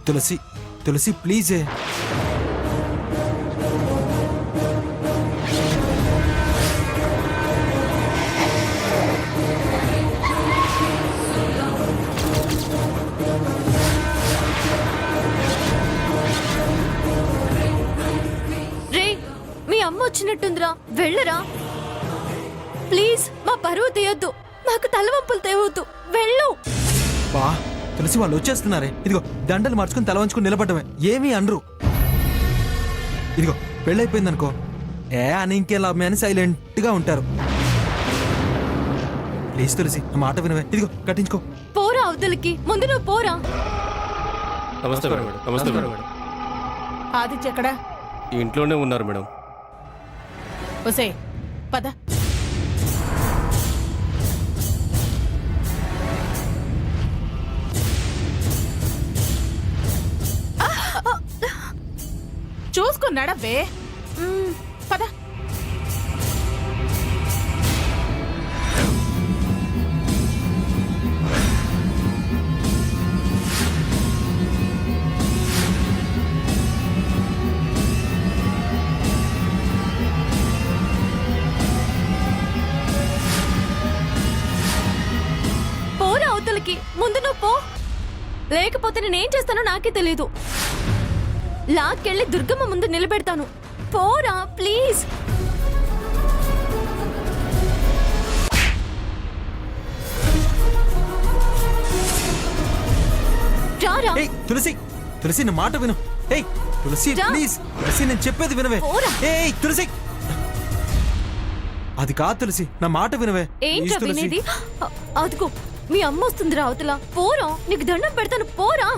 తులసి తులసి ప్లీజే. వచ్చినట్టుందిరా, వెళ్ళరా ప్లీజ్. మా పరువు తీయొద్దు, మాకు తలవంపులు తేవద్దు, వెళ్ళు. బా తులసి వాళ్ళు వచ్చేస్తున్నారే. ఇదిగో దండలు మార్చుకుని తల వంచుకుని నిలబడమే, ఏమీ అనరు. ఇదిగో పెళ్ళైపోయిందనుకో, అని ఇంకేలా అని సైలెంట్ గా ఉంటారు. ప్లీజ్ తులసి నా మాట వినవే. ఇదిగో కట్టించుకో. పోరా అవతలికి, ముందు నువ్వు పోరా. నమస్తే మేడం. నమస్తే మేడం. ఆదిత్య ఎక్కడా? ఇంట్లోనే ఉన్నారు మేడం. ఒసే పద. చూసుకున్నాడవే. పద. ముందు నువ్వు పో, లేకపోతే నేనేం చేస్తానో నాకే తెలీదు. లాక్కెళ్ళి దుర్గమ్మ ముందు నిలబెడతాను. పోరా ప్లీజ్. రారా. తులసి తులసి నా మాట విను. తులసి ప్లీజ్. తులసి నేను చెప్పేది వినవే. తులసి అది కాదు తులసి, నా మాట వినవే. ఏంటో వినేది? అదిగో మీ అమ్మ వస్తుందిరా అవతల. పోరా, నీకు దండం పెడతాను, పోరా.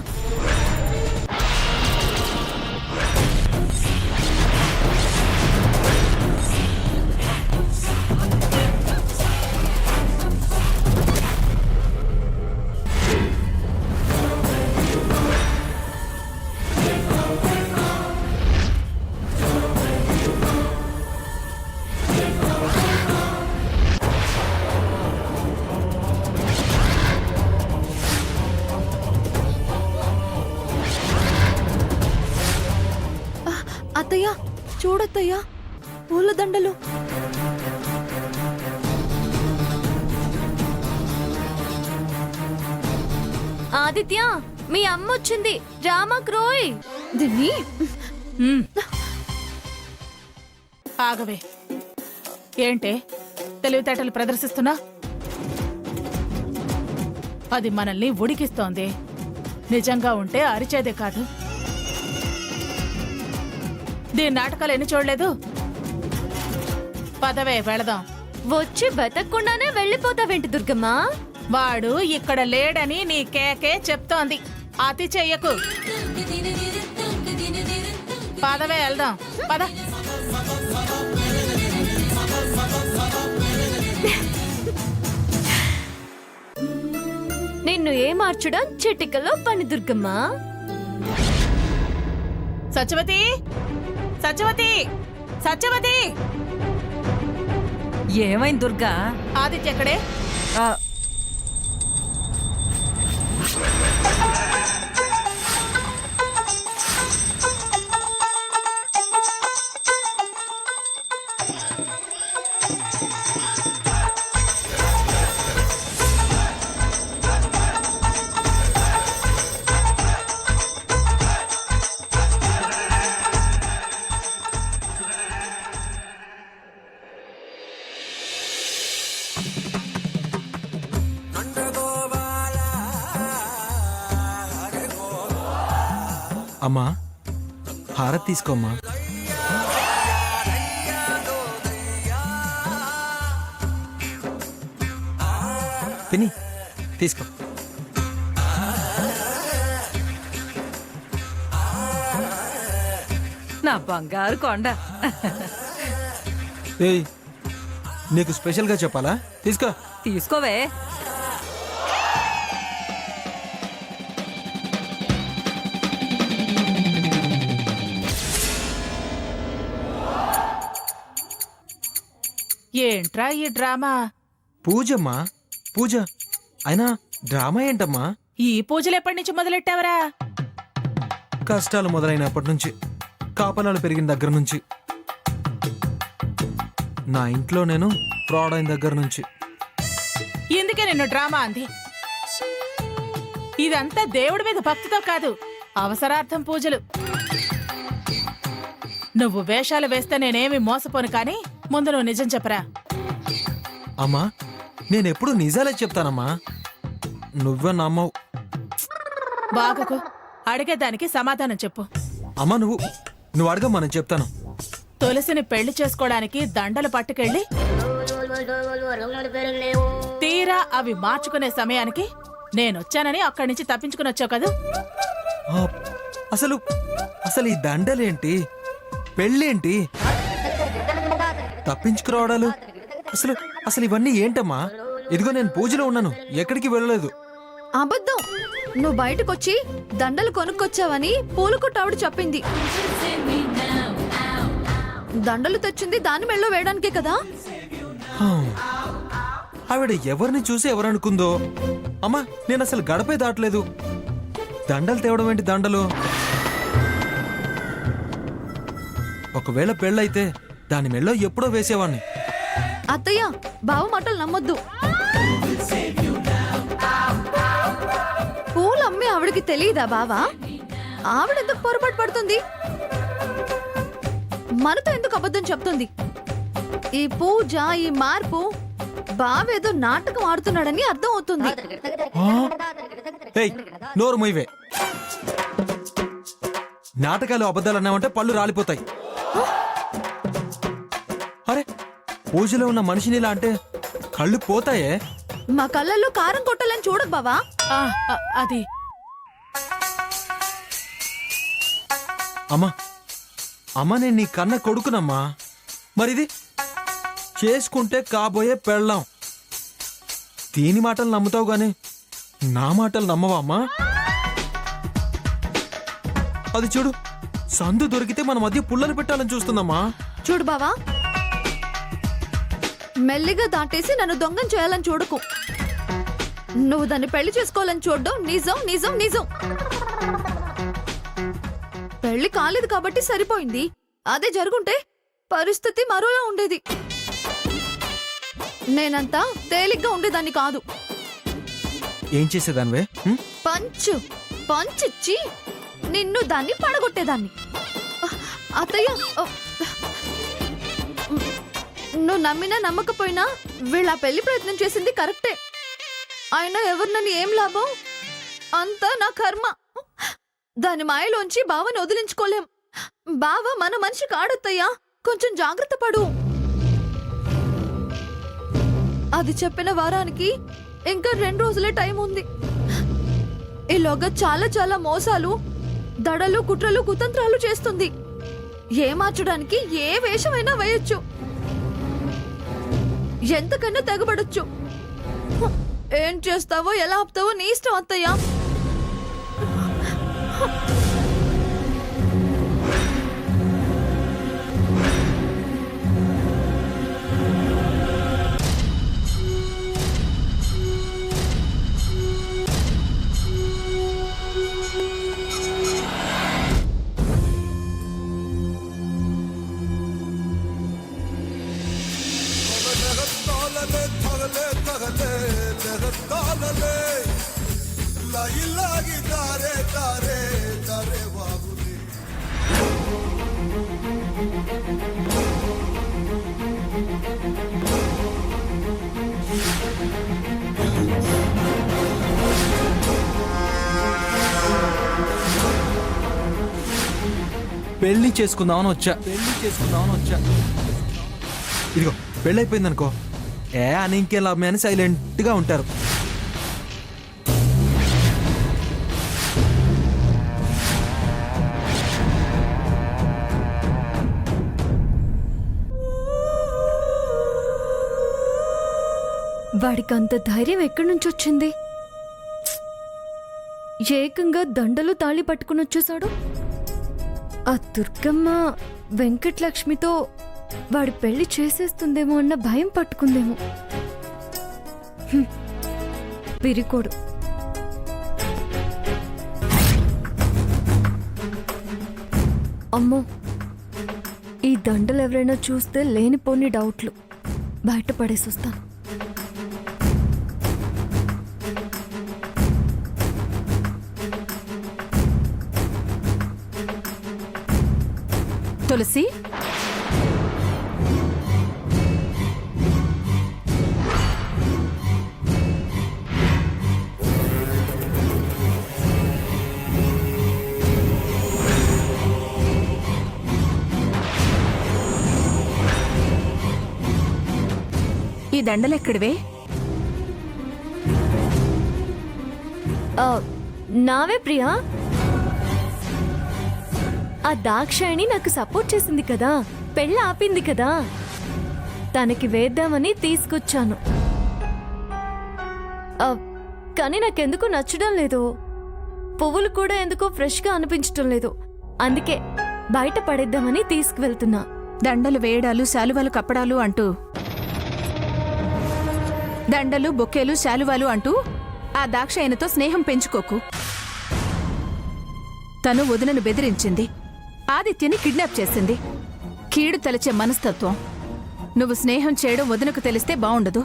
అత్తయ్య చూడత్తయ్యా, పూల దండలు. ఆదిత్య మీ అమ్మ వచ్చింది, రామా క్రోయ్. దిన్ని ఆగవే. ఏంటే తెలివితేటలు ప్రదర్శిస్తున్నా? అది మనల్ని ఉడికిస్తోంది. నిజంగా ఉంటే అరిచేదే కాదు. దీని నాటకాలు ఎన్ని చూడలేదు? పదవే వెళదాం. వచ్చి బతకకుండానే వెళ్ళిపోతావేంటి దుర్గమ్మ? వాడు ఇక్కడ లేడని నీ కేకే చెప్తోంది. అతి చెయ్యకు. పదవే వెళ్దాం. పద. నిన్ను ఏ మార్చడం చిటికలో పని దుర్గమ్మ. సత్యవతి, సత్యవతి, సత్యవతి. ఏమైంది దుర్గా? ఆదిత్య ఎక్కడే? అమ్మా హారతి తీసుకోమ్మా. పిన్ని తీసుకో. నా బంగారు కొండ. ఏయ్ నీకు స్పెషల్గా చెప్పాలా? తీసుకో. తీసుకోవే. ఏంట్రా ఈ డ్రామా? పూజమ్మా పూజ. అయినా డ్రామా ఏంటమ్మా? ఈ పూజలు ఎప్పటి నుంచి మొదలెట్టావరా? కష్టాలు మొదలైనప్పటి నుంచి, కాపలాలు పెరిగిన దగ్గర నుంచి, నా ఇంట్లో నేను ఫ్రాడ్ అయిన దగ్గర నుంచి. ఇందుకే నిన్ను డ్రామా అంది. ఇదంతా దేవుడి మీద భక్తితో కాదు, అవసరార్థం పూజలు. నువ్వు వేషాలు వేస్తే నేనేమి మోసపోను, కానీ ముందు నువ్వు నిజం చెప్పరా. అమ్మా, నేనెప్పుడు నిజాలే చెప్తానమ్మా, నువ్వే నమ్మవు. బాగకు అడిగేదానికి సమాధానం చెప్పు. అమ్మా, నువ్వు అడగమ్మా, నేను చెప్తాను. తులసిని పెళ్లి చేసుకోవడానికి దండలు పట్టుకెళ్ళి తీరా అవి మార్చుకునే సమయానికి నేనొచ్చానని అక్కడి నుంచి తప్పించుకుని వచ్చావు కదా. ఆ, అసలు ఈ దండలేంటి, పెళ్ళేంటి, తప్పించుకురావడాలు, అసలు ఇవన్నీ ఏంటమ్మా? ఇదిగో నేను పూజలో ఉన్నాను, ఎక్కడికి వెళ్ళలేదు. అబద్ధం. నువ్వు బయటకొచ్చి దండలు కొనుక్కొచ్చావని పూల కొట్టావిడ చెప్పింది. దండలు తెచ్చింది దాని మెళ్ళో వేయడానికే కదా. హా, ఆవిడ ఎవరిని చూసి ఎవరనుకుందో. అమ్మా, నేను అసలు గడపే దాటలేదు. దండలు తేవడం ఏంటి? దండలు ఒకవేళ పెళ్ళైతే దాని మెళ్ళో ఎప్పుడో వేసేవాణ్ణి. అత్తయ్య, బావ మాటలు నమ్మొద్దు. పూలు అమ్మి ఆవిడకి తెలియదా బావా? ఆవిడెందుకు పొరపాటు పడుతుంది? మనతో ఎందుకు అబద్ధం చెప్తుంది? ఈ పూజ, ఈ మార్పు బావేదో నాటకం ఆడుతున్నాడని అర్థం అవుతుంది. ఏయ్, నోరు మొయ్యవే. నాటకాలు అబద్ధాలు అన్నామంటే పళ్ళు రాలిపోతాయి. అరే, పూజలో ఉన్న మనిషిని ఇలా అంటే కళ్ళు పోతాయే. మా కళ్ళల్లో కారం కొట్టాలని చూడకు బావా. అది అమ్మా, నేను నీ కన్న కొడుకునమ్మా. మరిది చేసుకుంటే కాబోయే పెళ్ళాం. దీని మాటలు నమ్ముతావు గాని నా మాటలు నమ్మవా అమ్మా? అది చూడు, సందు దొరికితే మన మధ్య పుల్లని పెట్టాలని చూస్తుందమ్మా. చూడు బావా, మెల్లిగా దాటేసి నన్ను దొంగం చేయాలని చూడకు. నువ్వు దాన్ని పెళ్లి చేసుకోవాలని చూడడం నిజం నిజం నిజం. పెళ్లి కాలేదు కాబట్టి సరిపోయింది. అదే జరుగుంటే పరిస్థితి మరోలా ఉండేది. నేనంతా తేలిగ్గా ఉండేదాన్ని కాదు. ఏం చేసేదానివే? పంచిచ్చి నిన్ను దాన్ని పడగొట్టేదాన్ని. అత్తయ్య, నువ్వు నమ్మినా నమ్మకపోయినా వీళ్ళ పెళ్లి ప్రయత్నం చేసింది కరెక్టే. అయినా ఎవరినని ఏం లాభం? అంతా నా కర్మ. దాని మాయలోంచి బావని వదిలించుకోలేం. బావ మన మనిషి కాడత్తయ్యా, కొంచెం జాగ్రత్త పడు. అది చెప్పిన వారానికి ఇంకా 2 రోజులే టైం ఉంది. ఈలోగా చాలా చాలా మోసాలు, దడలు, కుట్రలు, కుతంత్రాలు చేస్తుంది. ఏ మార్చడానికి ఏ వేషమైనా వేయొచ్చు, ఎంతకన్నా తెగబడొచ్చు. ఏం చేస్తావో ఎలా ఆపుతావో నీ ఇష్టం అత్తయ్యా. పెళ్లి చేసుకుందామని వచ్చా. ఇదిగో పెళ్ళైపోయిందనుకో, అని ఇంకేం లాభమే అని సైలెంట్ గా ఉంటారు. వాడికంత ధైర్యం ఎక్కడి నుంచి వచ్చింది? ఏకంగా దండలు తాళి పట్టుకుని వచ్చేసాడు. ఆ దుర్గమ్మ వెంకటలక్ష్మితో వాడి పెళ్లి చేసేస్తుందేమో అన్న భయం పట్టుకుందేమో. పిరికోడు. అమ్మో, ఈ దండలు ఎవరైనా చూస్తే లేనిపోని డౌట్లు బయటపడేసి వస్తాను. తులసి, ఈ దండలెక్కడివే? నావే ప్రియా. ఆ దాక్షాయణి నాకు సపోర్ట్ చేసింది కదా, పెళ్ళి ఆపింది కదా, తనకి వేద్దామని తీసుకొచ్చాను. కానీ నాకెందుకు నచ్చడం లేదు. పువ్వులు కూడా ఎందుకో ఫ్రెష్గా అనిపించటం లేదు. అందుకే బయట పడేద్దామని తీసుకువెళ్తున్నా. దండలు వేయడాలు, శాలువాలు కప్పడాలు అంటూ, దండలు, బొక్కేలు, శాలువాలు అంటూ ఆ దాక్షాయనితో స్నేహం పెంచుకోకు. తను వదినను బెదిరించింది, ఆదిత్యని కిడ్నాప్ చేసింది. కీడు తలచే మనస్తత్వం. నువ్వు స్నేహం చేయడం వదినకు తెలిస్తే బావుండదు.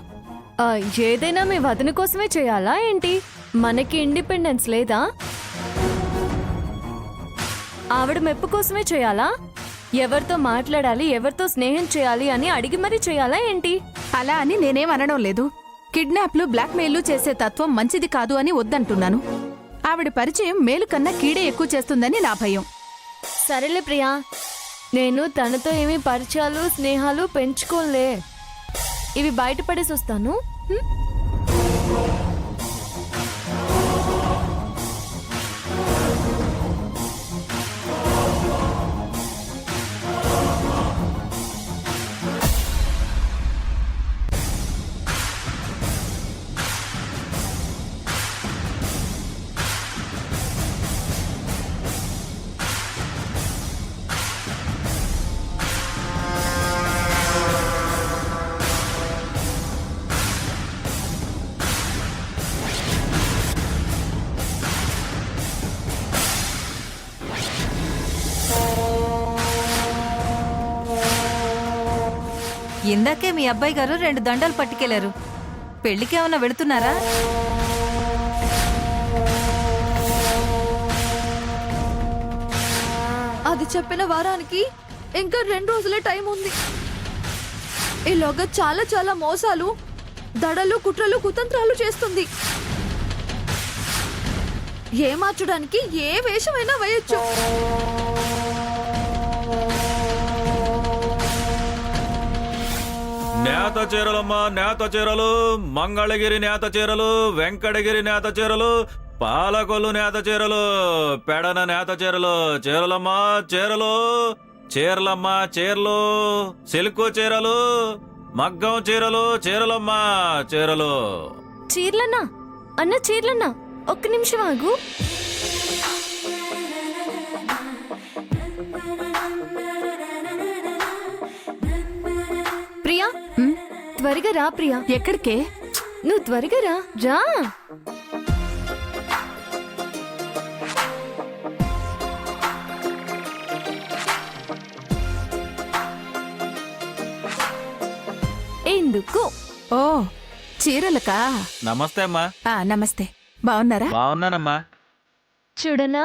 ఏదైనా మీ వదిన కోసమే చేయాలా ఏంటి? మనకి ఇండిపెండెన్స్ లేదా? ఆవిడ మెప్పు కోసమే చేయాలా? ఎవరితో మాట్లాడాలి, ఎవరితో స్నేహం చేయాలి అని అడిగి మరీ చేయాలా ఏంటి? అలా అని నేనేం అనడం లేదు. కిడ్నాప్లు, బ్లాక్మెయిల్లు చేసే తత్వం మంచిది కాదు అని వద్దంటున్నాను. ఆవిడ పరిచయం మేలు కన్నా కీడే ఎక్కువ చేస్తుందని నా భయం. సరేలే ప్రియా, నేను తనతో ఏమీ పరిచయాలు, స్నేహాలు పెంచుకోలే. ఇవి బయటపడేసి వస్తాను. ఇందాకే మీ అబ్బాయి గారు 2 దండలు పట్టుకెళ్లారు. పెళ్లికి ఏమన్నా వెళుతున్నారా? అది చెప్పిన వారానికి ఇంకా 2 రోజులే టైం ఉంది. ఈలోగా చాలా చాలా మోసాలు, దడలు, కుట్రలు, కుతంత్రాలు చేస్తుంది. ఏమార్చడానికి ఏ వేషమైనా వేయొచ్చు. నేత చీరలమ్మా, నేత చీరలు, మంగళగిరి నేత చీరలు, వెంకటగిరి నేత చీరలు, పాలకొల్లు నేత చీరలు, పెడన నేత చీరలు, చీరలమ్మా చీరలు, చీరలమ్మా చీరలు, సిల్కు చీరలు, మగ్గం చీరలు, చీరలమ్మా చీరలు. చీరలన్నా అన్న, చీరలన్నా ఒక్క నిమిషం ఆగు. ప్రియా, త్వరగా రా ప్రియా. ఎక్కడికే? నువ్వు త్వరగా రా. రా. ఎందుకు? ఓ, చీరలకా? నమస్తే అమ్మా. నమస్తే. బావున్నారా? బాగున్నానమ్మా. చూడనా,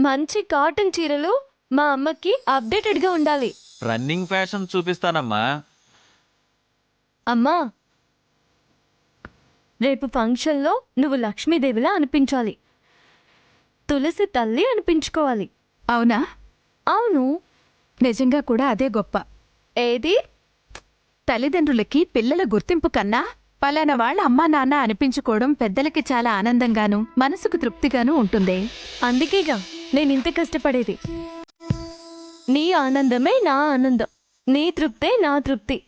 మంచి కాటన్ చీరలు మా అమ్మకి అప్డేటెడ్ గా ఉండాలి. రన్నింగ్ ఫ్యాషన్ చూపిస్తానమ్మా. అమ్మా, రేపు ఫంక్షన్లో నువ్వు లక్ష్మీదేవిలా అనిపించాలి. తులసి తల్లి అనిపించుకోవాలి. అవునా? అవును. నిజంగా కూడా అదే గొప్ప. ఏది? తల్లిదండ్రులకి పిల్లల గుర్తింపు కన్నా పలానా వాళ్ళ అమ్మా నాన్న అనిపించుకోవడం పెద్దలకి చాలా ఆనందంగాను, మనసుకు తృప్తిగాను ఉంటుంది. అందుకేగా నేను ఇంత కష్టపడేది. నీ ఆనందమే నా ఆనందం, నీ తృప్తే నా తృప్తి.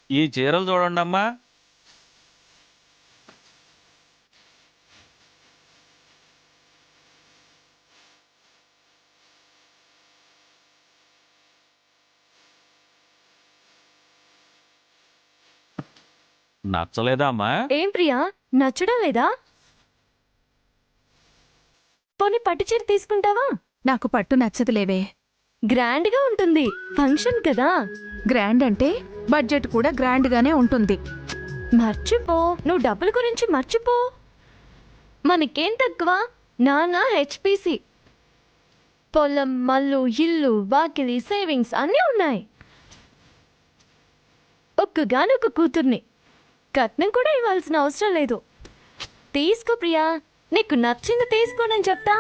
ఈ చీరలు చూడండమ్మా. నచ్చలేదా అమ్మా? ఏం ప్రియా, నచ్చడం లేదా? పోనీ పట్టు చీర తీసుకుంటావా? నాకు పట్టు నచ్చదులేవే. గ్రాండ్ గా ఉంటుంది, ఫంక్షన్ కదా. గ్రాండ్ అంటే బడ్జెట్ కూడా గ్రాండ్ గానే ఉంటుంది. మర్చిపో, నువ్వు డబ్బుల గురించి మర్చిపో. మనకేం తక్కువ? నాన్న హెచ్పిసి, పొలం, మల్లు, ఇల్లు, వాకిలి, సేవింగ్స్ అన్నీ ఉన్నాయి. ఒక్కగానొక్క కూతుర్ని, కట్నం కూడా ఇవ్వాల్సిన అవసరం లేదు. తీసుకో ప్రియా, నీకు నచ్చింది తీసుకోనని చెప్తా.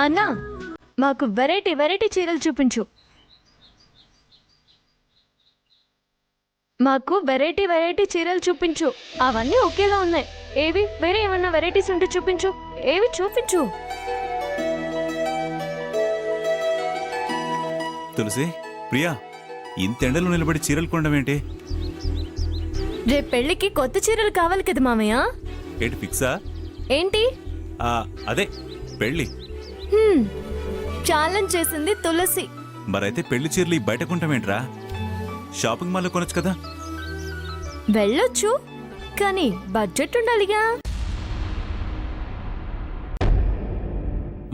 అన్నా, మాకు వెరైటీ వెరైటీ చీరలు చూపించు. మాకు వెరైటీ వెరైటీ చీరలు చూపించు. అవన్నీ ఒకేలా ఉన్నాయి. ఏవి వేరే ఏమన్నా వెరైటీస్ ఉంటే చూపించు. ఏవి చూపించు. తులసి, ప్రియా, ఇంతెండలో నిలబడి చీరలు కొనడం ఏంటి? రేపు పెళ్ళికి కొత్త చీరలు కావాలి కదా మామయ్య. ఏంటి ఫిక్సా? ఏంటి? అదే పెళ్ళి. ఛాలెంజ్ చేసింది తులసి. మరైతే పెళ్లి చీరలు ఈ బయట కొంటామేంట్రా? షాపింగ్ మాల్లో కొనొచ్చు కదా. వెళ్ళొచ్చు, కానీ బడ్జెట్ ఉండాలిగా.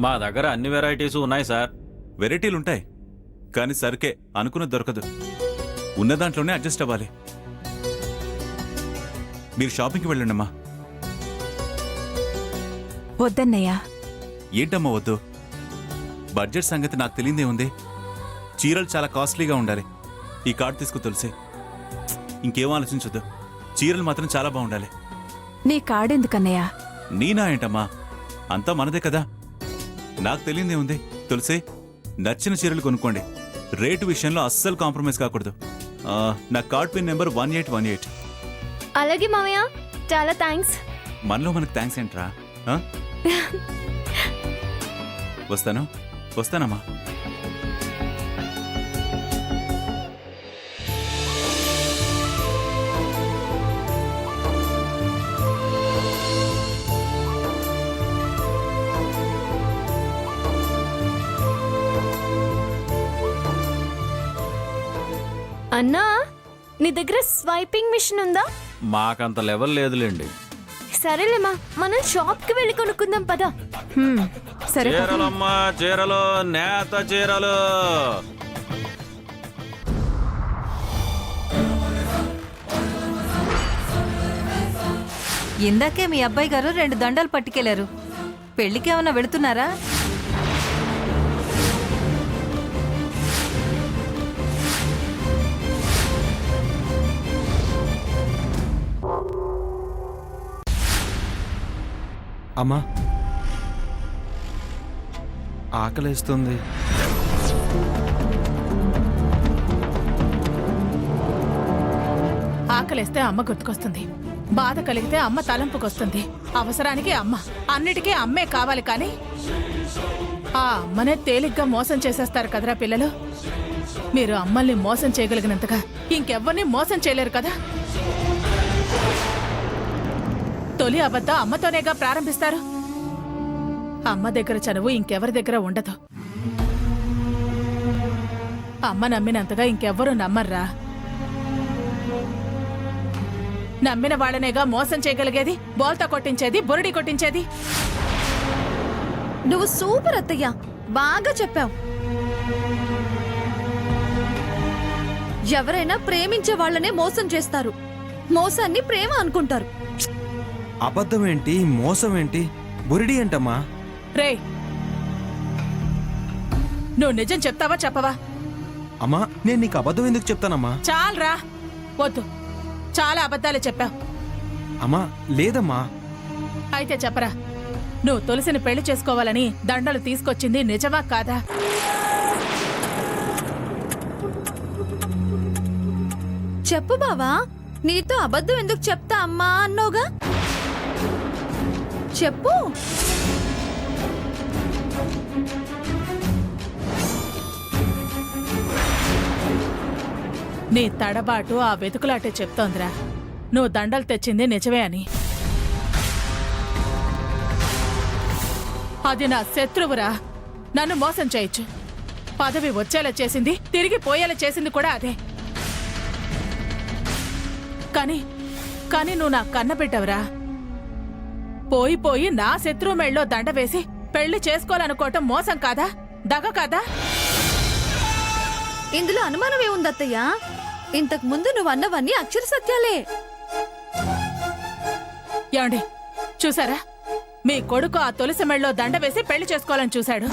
మా దగ్గర అన్ని వెరైటీస్ ఉన్నాయి సార్. వెరైటీలుంటాయి, కానీ సరికే అనుకున్నది దొరకదు. ఉన్న దాంట్లోనే అడ్జస్ట్ అవ్వాలి. మీరు షాపింగ్కి వెళ్ళండమ్మా. వద్దన్నయ్యా. ఏంటమ్మా వద్దు? బడ్జెట్ సంగతి నాకు తెలియదే ఉంది. చీరలు చాలా కాస్ట్లీగా ఉండాలి. ఈ కార్డు తీసుకు తులసి. ఇంకేం ఆలోచించొద్దు. చీరలు మాత్రం చాలా బాగుండాలి. నీ కార్డెందుకన్నయ్యా? నీనా ఏంటమ్మా, అంతా మనదే కదా. నాకు తెలియదే ఉంది. తులసి, నచ్చిన చీరలు కొనుక్కోండి. రేటు విషయంలో అస్సలు కాంప్రమైజ్ కాకూడదు. నా కార్డ్ పిన్ నెంబర్ 1818. అలాగే మామయ్య, చాలా థ్యాంక్స్. మనలో మనకు థ్యాంక్స్ ఏంట్రా? వస్తానమ్మా. అన్నా, నీ దగ్గర స్వైపింగ్ మిషన్ ఉందా? మాకంత లెవెల్ లేదులేండి. సరేలేమ్మా, మనం షాప్ కి వెళ్ళి కొనుక్కుందాం పదా. సరే. చీరలమ్మా, చీరలు, నేత చీరలు. ఇందాకే మీ అబ్బాయి గారు 2 దండలు పట్టుకెళ్లారు. పెళ్లికేమన్నా వెళుతున్నారా? అమ్మా, ఆకలేస్తుంది. ఆకలేస్తే అమ్మ గుర్తుకొస్తుంది, బాధ కలిగితే అమ్మ తలంపుకొస్తుంది, అవసరానికి అమ్మ, అన్నిటికీ అమ్మే కావాలి. కానీ ఆ అమ్మనే తేలిగ్గా మోసం చేసేస్తారు కదరా పిల్లలు. మీరు అమ్మల్ని మోసం చేయగలిగినంతగా ఇంకెవ్వరిని మోసం చేయలేరు కదా. తొలి అబద్ధం అమ్మతోనేగా ప్రారంభిస్తారు. అమ్మ దగ్గర చనువు ఇంకెవరి దగ్గర ఉండదు. అమ్మ నమ్మినంతగా ఇంకెవ్వరూ నమ్మర్రా. నమ్మిన వాళ్ళనేగా మోసం చేయగలిగేది, బోల్తా కొట్టించేది, బురడి కొట్టించేది. నువ్వు సూపర్ అత్తయ్య, బాగా చెప్పావు. ఎవరైనా ప్రేమించే వాళ్ళనే మోసం చేస్తారు, మోసాన్ని ప్రేమ అనుకుంటారు. అబద్ధం ఏంటి, మోసం ఏంటి, బురిడి ఏంటమ్మా? రేయ్, నువ్వు నిజం చెప్తావా చెప్పవా? అమ్మా, నేను నీకు అబద్ధం ఎందుకు చెప్తానమ్మా? చాలరా, వద్దు, చాలా అబద్ధాలు చెప్పావు. అమ్మా లేదమ్మా. అయితే చెప్పరా, నువ్వు తులసిని పెళ్లి చేసుకోవాలని దండలు తీసుకొచ్చింది నిజమా కాదా? చెప్పు బావా, నీతో అబద్ధం ఎందుకు చెప్తా అమ్మా అన్నోగా, చెప్పు. నీ తడబాటు ఆ వెతుకులాటే చెప్తోందిరా, నువ్వు దండలు తెచ్చింది నిజమే అని. అది నా శత్రువురా, నన్ను మోసం చేయొచ్చు. పదవి వచ్చేలా చేసింది, తిరిగి పోయేలా చేసింది కూడా అదే. కానీ నువ్వు నా కన్నబిడ్డవరా. పోయి పోయి నా శత్రువు మెళ్ళలో దండ వేసి పెళ్లి చేసుకోవాలనుకోవటం మోసం కాదా, దగ కాదా? ఇందులో అనుమానం ఏముంది అత్తయ్య? ఇంతకు ముందు నువ్వు అన్నవన్నీ అక్షర సత్యాలే. ఏమండి చూసారా, మీ కొడుకు ఆ తులసి మెళ్ళలో దండ వేసి పెళ్లి చేసుకోవాలని చూశాడు.